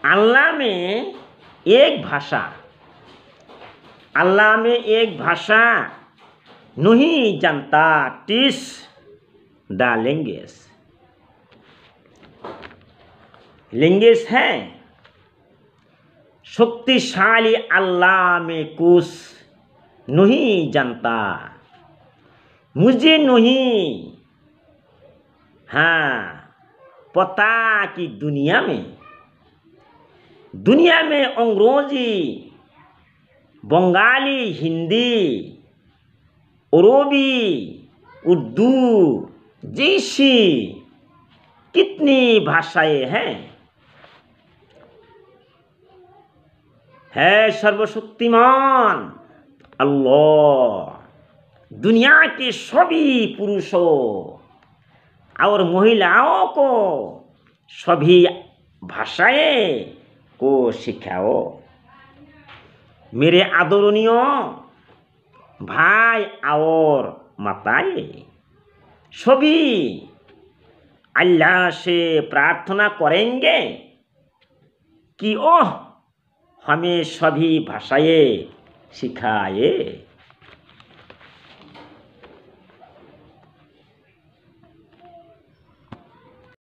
अल्लाह में एक भाषा, अल्लाह में एक भाषा नहीं जानता टीस द लैंग्वेज। लैंग्वेज है शक्तिशाली, अल्लाह में कुछ नहीं जानता, मुझे नहीं हाँ पता कि दुनिया में अंग्रेजी, बंगाली, हिंदी, अरबी, उर्दू जैसी कितनी भाषाएं हैं। है सर्वशक्तिमान अल्लाह दुनिया के सभी पुरुषों और महिलाओं को सभी भाषाएं को सिखाओ। मेरे आदरणीय भाई और माताएं, सभी अल्लाह से प्रार्थना करेंगे कि ओह हमें सभी भाषाएं सिखाए।